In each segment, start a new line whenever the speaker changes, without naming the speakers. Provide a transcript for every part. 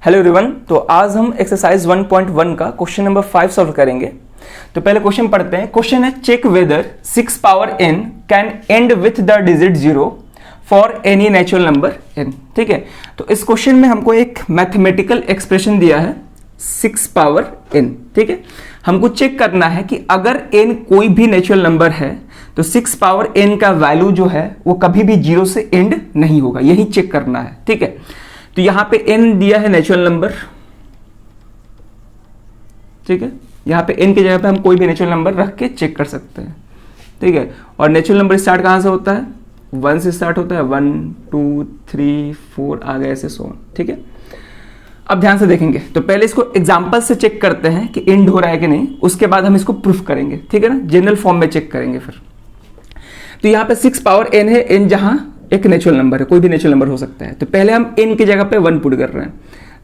Hello everyone, तो आज हम एक्सरसाइज 1.1 का क्वेश्चन नंबर 5 सॉल्व करेंगे। तो पहले क्वेश्चन पढ़ते हैं। क्वेश्चन है check whether 6 power n can end with the digit 0 for any natural number n। ठीक है, तो इस क्वेश्चन में हमको एक मैथमेटिकल एक्सप्रेशन दिया है 6 पावर n। ठीक है, हमको चेक करना है कि अगर n कोई भी नेचुरल नंबर है तो 6 पावर n का वैल्यू जो है वो कभी भी 0 से एंड नहीं होगा, यही चेक करना है। ठीक है, तो यहां पे n दिया है नेचुरल नंबर। ठीक है, यहां पे n की जगह पे हम कोई भी नेचुरल नंबर रख के चेक कर सकते हैं। ठीक है, और नेचुरल नंबर स्टार्ट कहां से होता है? 1 से स्टार्ट होता है। 1 2 3 4 आगे ऐसे सो। ठीक है, अब ध्यान से देखेंगे। तो पहले इसको एग्जांपल से चेक करते हैं कि एंड हो रहा है कि नहीं, उसके बाद हम इसको प्रूफ करेंगे। ठीक है ना, जनरल फॉर्म में चेक करेंगे फिर। तो यहां पे 6 पावर n है, n जहां एक नेचुरल नंबर है, कोई भी नेचुरल नंबर हो सकता है। तो पहले हम n की जगह पे 1 पुट कर रहे हैं।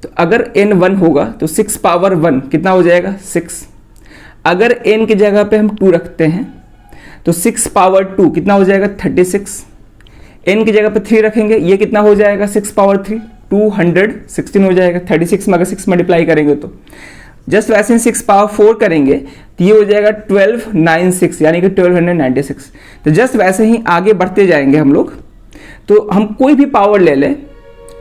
तो अगर n 1 होगा तो 6 पावर 1 कितना हो जाएगा? 6। अगर n की जगह पे हम 2 रखते हैं तो 6 पावर 2 कितना हो जाएगा? 36। n की जगह पे 3 रखेंगे, ये कितना हो जाएगा? 6 पावर 3 216 हो जाएगा। 36 में अगर 6 मल्टीप्लाई करेंगे तो जस्ट वैसे ही 6 पावर 4 करेंगे तो ये हो जाएगा 1296 यानी कि 1296। तो जस्ट वैसे ही आगे बढ़ते जाएंगे हम लोग। तो हम कोई भी पावर ले लें,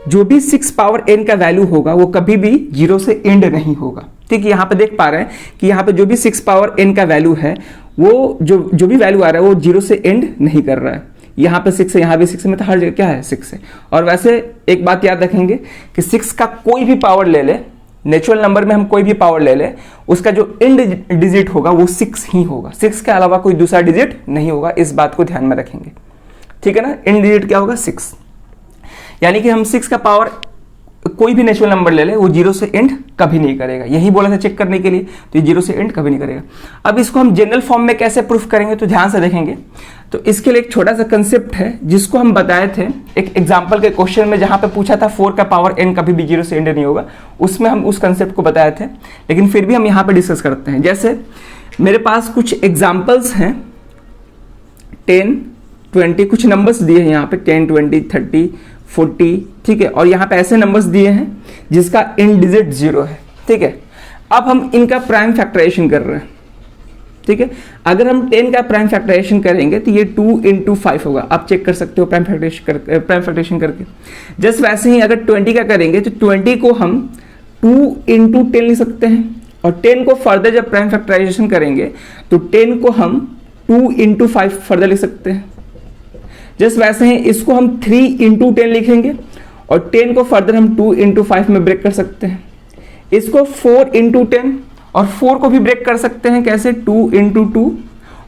जो भी 6 पावर n का वैल्यू होगा वो कभी भी 0 से एंड नहीं होगा। ठीक है, यहाँ पे देख पा रहे हैं कि यहाँ पे जो भी 6 पावर n का वैल्यू है वो जो भी वैल्यू आ रहा है वो 0 से एंड नहीं कर रहा है। यहाँ पे 6 है, यहाँ भी 6 है, मतलब हर जगह क्या है? 6 है। और वैसे एक बात याद रखेंगे कि 6 का कोई भी पावर ले ले, नेचुरल नंबर में हम कोई भी पावर ले ले, उसका जो एंड डिजिट होगा वो 6 ही होगा। 6 के अलावा कोई दूसरा डिजिट नहीं होगा, इस बात को ध्यान में रखेंगे। ठीक है ना, एंड डिजिट क्या होगा? 6। यानी कि हम 6 का पावर कोई भी नेचुरल नंबर ले ले वो 0 से एंड कभी नहीं करेगा। यही बोला था चेक करने के लिए, तो ये 0 से एंड कभी नहीं करेगा। अब इसको हम जनरल फॉर्म में कैसे प्रूफ करेंगे, तो ध्यान से देखेंगे। तो इसके लिए एक छोटा सा कंसेप्ट है जिसको हम बताए थे एक एग्जाम्पल के क्वेश्चन में, जहां पे पूछा था 4 का पावर n कभी भी 0 से एंड नहीं होगा। उसमें हम उस कंसेप्ट को बताए थे, लेकिन फिर भी हम यहाँ पे डिस्कस करते हैं। जैसे मेरे पास कुछ एग्जाम्पल्स हैं 10 20, कुछ नंबर्स दिए हैं यहाँ पे 10 20 30 40। ठीक है, और यहाँ पे ऐसे नंबर्स दिए हैं जिसका एंड डिजिट 0 है। ठीक है, अब हम इनका प्राइम फैक्टराइजेशन कर रहे हैं। ठीक है, अगर हम 10 का प्राइम फैक्टराइजेशन करेंगे तो ये 2 × 5 होगा। आप चेक कर सकते हो प्राइम फैक्टराइजेशन करके। जस्ट वैसे ही अगर 20 का करेंगे तो 20 को हम 2 × 10 लिख सकते हैं, और 10 को फर्दर जब प्राइम फैक्टराइजेशन करेंगे तो 10 को हम 2 × 5 फर्दर लिख सकते हैं। जस्ट वैसे ही इसको हम 3 × 10 लिखेंगे, और 10 को फर्दर हम 2 × 5 में ब्रेक कर सकते हैं। इसको 4 × 10 और 4 को भी ब्रेक कर सकते हैं। कैसे? 2 × 2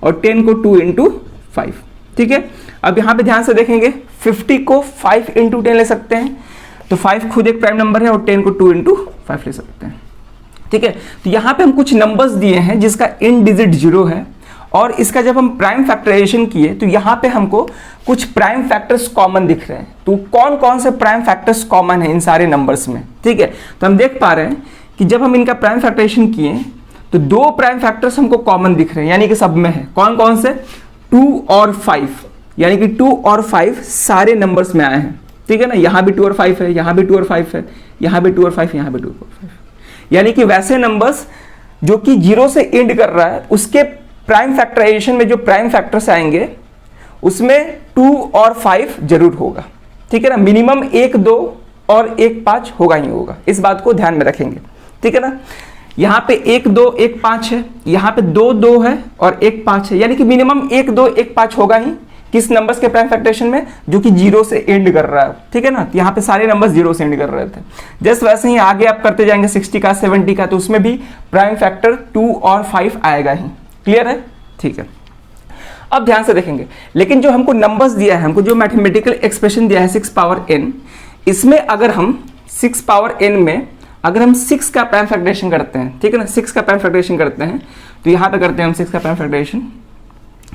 और 10 को 2 × 5। ठीक है, अब यहाँ पे ध्यान से देखेंगे 50 को 5 × 10 ले सकते हैं, तो 5 खुद एक प्राइम नंबर है, और 10 को 2 × 5 ले सकते हैं। ठीक है, तो यहाँ पे हम कुछ नंबर्स दिए हैं जिसका एंड डिजिट 0 है, और इसका जब हम प्राइम फैक्टराइजेशन किए तो यहाँ पे हमको कुछ प्राइम फैक्टर्स कॉमन दिख रहे हैं। तो कौन कौन से प्राइम फैक्टर्स कॉमन है इन सारे नंबर्स में? ठीक है, तो हम देख पा रहे हैं कि जब हम इनका प्राइम फैक्टराइजेशन किए तो 2 प्राइम फैक्टर्स हमको कॉमन दिख रहे हैं, यानी कि सब में है। कौन कौन से? 2 और 5, यानी कि 2 और 5 सारे नंबर्स में आए हैं। ठीक है ना, यहाँ भी 2 और 5 है, यहाँ भी 2 और 5 है, यहाँ भी 2 और 5, यहाँ भी 2 और 5। यानी कि वैसे नंबर्स जो कि 0 से एंड कर रहा है उसके प्राइम फैक्टराइजेशन में जो प्राइम फैक्टर्स आएंगे उसमें 2 और 5 जरूर होगा। ठीक है ना, मिनिमम 1 2 और 1 5 होगा ही होगा, इस बात को ध्यान में रखेंगे। ठीक है ना, यहाँ पे 1 2 1 5 है, यहाँ पे 2 2 है और 1 5 है, यानी कि मिनिमम 1 2 1 5 होगा ही किस नंबर्स के प्राइम फैक्टराइजेशन में, जो कि 0 से एंड कर रहा है। ठीक है ना, यहाँ पे सारे नंबर्स 0 से एंड कर रहे थे। जस्ट वैसे ही आगे आप करते जाएंगे 60 का 70 का, तो उसमें भी प्राइम फैक्टर 2 और 5 आएगा ही। क्लियर है? ठीक है, अब ध्यान से देखेंगे। लेकिन जो हमको नंबर्स दिया है, हमको जो मैथमेटिकल एक्सप्रेशन दिया है 6 पावर n, इसमें अगर हम 6 पावर n में अगर हम 6 का प्राइम फैक्टराइजेशन करते हैं, ठीक है ना, 6 का प्राइम फैक्टराइजेशन करते हैं, तो यहाँ पे करते हैं हम 6 का प्राइम फैक्टराइजेशन।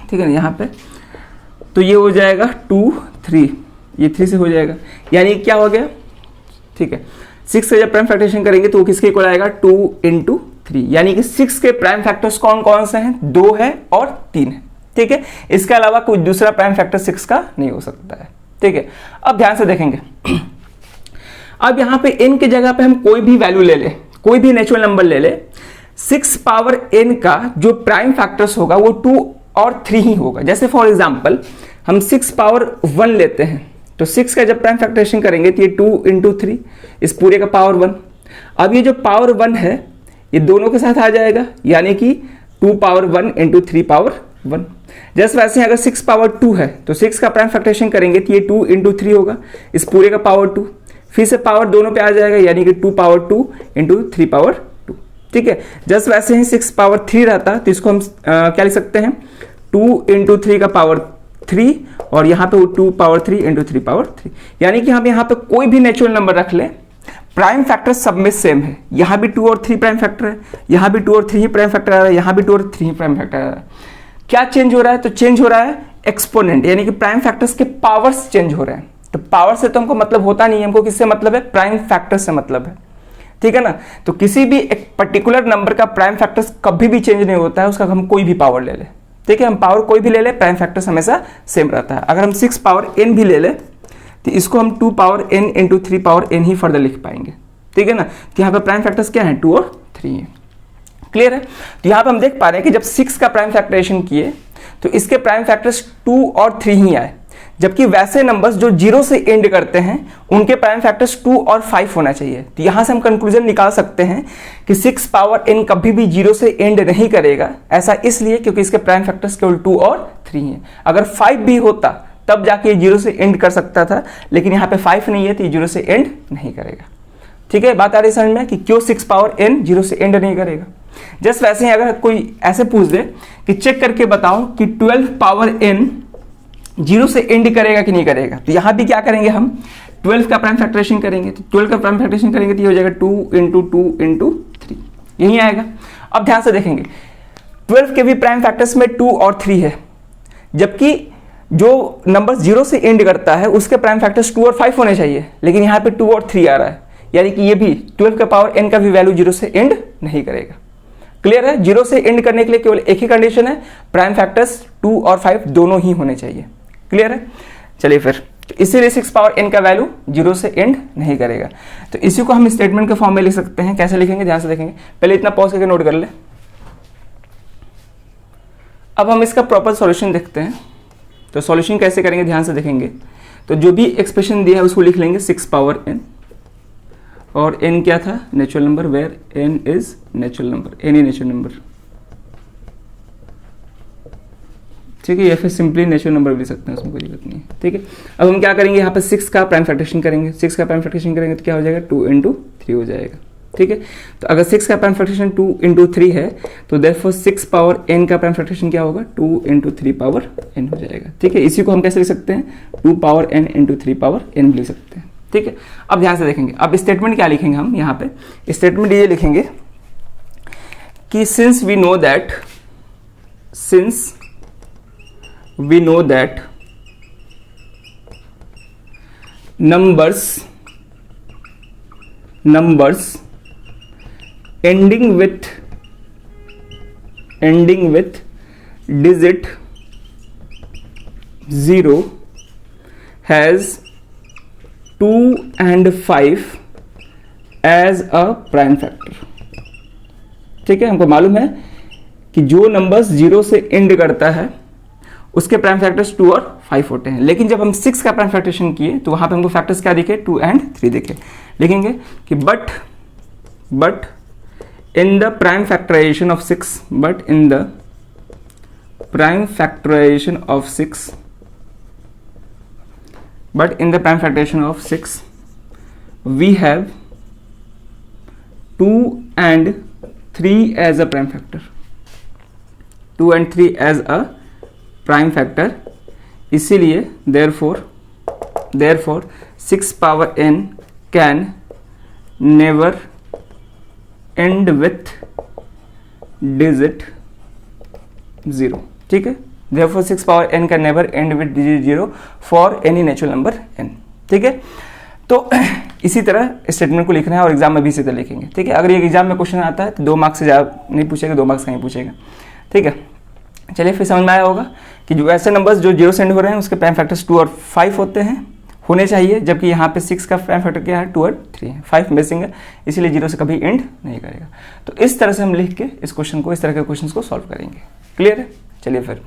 ठीक है ना, यहाँ पे तो ये हो जाएगा 2 3, ये 3 से हो जाएगा, यानी क्या हो गया? ठीक है, 6 से जब प्राइम फैक्टराइजेशन करेंगे तो किसके इक्वल आएगा? 2 × 3, यानी कि 6 के प्राइम फैक्टर्स कौन कौन से हैं? 2 है और 3 है। ठीक है, इसके अलावा कोई दूसरा प्राइम फैक्टर 6 का नहीं हो सकता है। ठीक है, अब ध्यान से देखेंगे। अब यहाँ पे n की जगह पे हम कोई भी वैल्यू ले ले, कोई भी नेचुरल नंबर ले ले, 6 पावर n का जो प्राइम फैक्टर्स होगा वो 2 और 3 ही होगा। जैसे फॉर एग्जांपल हम 6 पावर 1 लेते हैं, तो 6 का जब प्राइम फैक्टराइजेशन करेंगे तो ये 2 इंटू 3, इस पूरे का पावर 1। अब ये जो पावर 1 है ये दोनों के साथ आ जाएगा, यानी कि 2 पावर 1 इंटू 3 पावर 1। जैसे वैसे अगर 6 पावर 2 है तो 6 का प्राइम फैक्टराइजेशन करेंगे तो ये 2 इंटू 3 होगा, इस पूरे का पावर 2, फिर से पावर दोनों पे आ जाएगा, यानी कि 2 पावर 2 इंटू 3 पावर 2। ठीक है, जस्ट वैसे ही 6 पावर 3 रहता तो इसको हम क्या लिख सकते हैं, 2 इंटू 3 का पावर 3 और यहाँ पे 2 पावर 3 इंटू 3 पावर 3, यानी कि हम यहाँ पे कोई भी नेचुरल नंबर रख लें, प्राइम फैक्टर सब में सेम है। यहाँ भी 2 और 3 प्राइम फैक्टर है, यहाँ भी 2 और 3 ही प्राइम फैक्टर आ रहा है, यहाँ भी 2 और 3 ही प्राइम फैक्टर आ रहा है। क्या चेंज हो रहा है, तो चेंज हो रहा है एक्सपोनेंट, यानी कि प्राइम फैक्टर्स के पावर्स चेंज हो रहे हैं। तो पावर से तो हमको मतलब होता नहीं है, हमको किससे मतलब है, प्राइम फैक्टर से मतलब है। ठीक है ना, तो किसी भी एक पर्टिकुलर नंबर का प्राइम फैक्टर्स कभी भी चेंज नहीं होता है, उसका हम कोई भी पावर ले ले। ठीक है, हम पावर कोई भी ले ले, प्राइम फैक्टर्स हमेशा सेम रहता है। अगर हम 6 पावर n भी ले ले तो इसको हम 2 power n into 3 power n ही फर्दर लिख पाएंगे। ठीक है ना, तो यहाँ पे प्राइम फैक्टर्स क्या है, 2 और 3 है। क्लियर है, तो यहाँ पे हम देख पा रहे हैं कि जब 6 का प्राइम फैक्टराइजेशन किए तो इसके प्राइम फैक्टर्स 2 और 3 ही आए, जबकि वैसे नंबर्स जो 0 से एंड करते हैं उनके प्राइम फैक्टर्स 2 और 5 होना चाहिए। तो यहाँ से हम कंक्लूजन निकाल सकते हैं कि 6 पावर n कभी भी 0 से एंड नहीं करेगा। ऐसा इसलिए क्योंकि इसके प्राइम फैक्टर्स केवल 2 और 3 हैं। अगर 5 भी होता तब जाके 0 से एंड कर सकता था, लेकिन यहाँ पे 5 नहीं है तो 0 से एंड नहीं करेगा। ठीक है, बात आ रही समझ में कि क्यों 6 पावर n 0 से एंड नहीं करेगा। जस्ट वैसे ही अगर कोई ऐसे पूछ दे कि चेक करके बताओ कि 12 पावर n 0 से एंड करेगा कि नहीं करेगा, तो यहां भी क्या करेंगे, हम 12 का प्राइम फैक्टराइजेशन करेंगे। तो 12 का प्राइम फैक्टराइजेशन करेंगे तो ये हो जाएगा 2 इंटू 2 इंटू 3, यही आएगा। अब ध्यान से देखेंगे 12 के भी प्राइम फैक्टर्स में 2 और 3 है, जबकि जो नंबर 0 से एंड करता है उसके प्राइम फैक्टर्स 2 और 5 होने चाहिए, लेकिन यहाँ पे 2 और 3 आ रहा है, यानी कि ये भी 12 का पावर n का भी वैल्यू 0 से एंड नहीं करेगा। क्लियर है, 0 से एंड करने के लिए केवल एक ही कंडीशन है, प्राइम फैक्टर्स 2 और 5 दोनों ही होने चाहिए। क्लियर है, चलिए फिर, तो इसीलिए 6 पावर n का वैल्यू 0 से एंड नहीं करेगा। तो इसी को हम स्टेटमेंट के फॉर्म में लिख सकते हैं। कैसे लिखेंगे, ध्यान से देखेंगे, पहले इतना पॉज करके नोट कर ले। अब हम इसका प्रॉपर सॉल्यूशन देखते हैं। तो सॉल्यूशन कैसे करेंगे, ध्यान से देखेंगे। तो जो भी एक्सप्रेशन दिया है उसको लिख लेंगे 6 पावर n, और n क्या था, natural number, where n is natural number, any natural number. ठीक है, या फिर सिंपली नेचुरल नंबर भी लिख सकते हैं, उसमें कोई दिक्कत नहीं है। ठीक है, अब हम क्या करेंगे, यहाँ पे 6 का प्राइम फैक्टराइजेशन करेंगे। 6 का प्राइम फैक्टराइजेशन करेंगे तो क्या हो जाएगा, 2 इंटू 3 हो जाएगा। ठीक है, तो अगर 6 का प्राइम फैक्टराइजेशन 2 इंटू 3 है तो देयरफॉर 6 पावर n का प्राइम फैक्टराइजेशन क्या होगा, 2 इंटू 3 पावर n हो जाएगा। ठीक है, इसी को हम कैसे लिख सकते हैं, 2 power n into 3 power n भी लिख सकते हैं। ठीक है, अब ध्यान से देखेंगे, अब स्टेटमेंट क्या लिखेंगे हम यहाँ पे, स्टेटमेंट ये लिखेंगे कि since we know that numbers ending with digit 0 has 2 and 5 as a prime factor। ठीक है, हमको मालूम है कि जो नंबर्स 0 से एंड करता है उसके प्राइम फैक्टर्स 2 और 5 होते हैं, लेकिन जब हम 6 का प्राइम फैक्टरेशन किए तो वहां पे हमको फैक्टर्स क्या दिखे, 2 एंड 3 दिखे। लिखेंगे कि but in the prime factorization of 6 we have 2 and 3 as a prime factor, 2 and 3 as a prime factor, इसीलिए therefore 6 power n can never end with digit 0। ठीक है, therefore 6 power n can never end with digit 0 for any natural number n। ठीक है, तो इसी तरह statement को लिखना है और एग्जाम में भी इसी तरह लिखेंगे। ठीक है, अगर ये एग्जाम में क्वेश्चन आता है तो 2 मार्क्स से ज़्यादा नहीं पूछेगा, 2 मार्क्स का ही पूछेगा। ठीक है, चलिए फिर समझ में आया होगा कि जो ऐसे नंबर्स जो 0 से एंड हो रहे हैं उसके प्राइम फैक्टर्स 2 और 5 होते हैं, होने चाहिए, जबकि यहाँ पे 6 का प्राइम फैक्टर क्या है 2 और 3 है, 5 मिसिंग है, इसीलिए 0 से कभी एंड नहीं करेगा। तो इस तरह से हम लिख के इस क्वेश्चन को, इस तरह के क्वेश्चन को सॉल्व करेंगे। क्लियर है? चलिए फिर,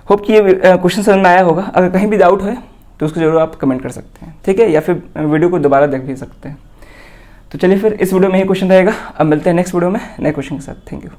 होप कि ये क्वेश्चन समझ में आया होगा। अगर कहीं भी डाउट है तो उसको जरूर आप कमेंट कर सकते हैं, ठीक है, या फिर वीडियो को दोबारा देख भी सकते हैं। तो चलिए फिर, इस वीडियो में ही क्वेश्चन रहेगा। अब मिलते हैं नेक्स्ट वीडियो में नए क्वेश्चन के साथ। Thank you.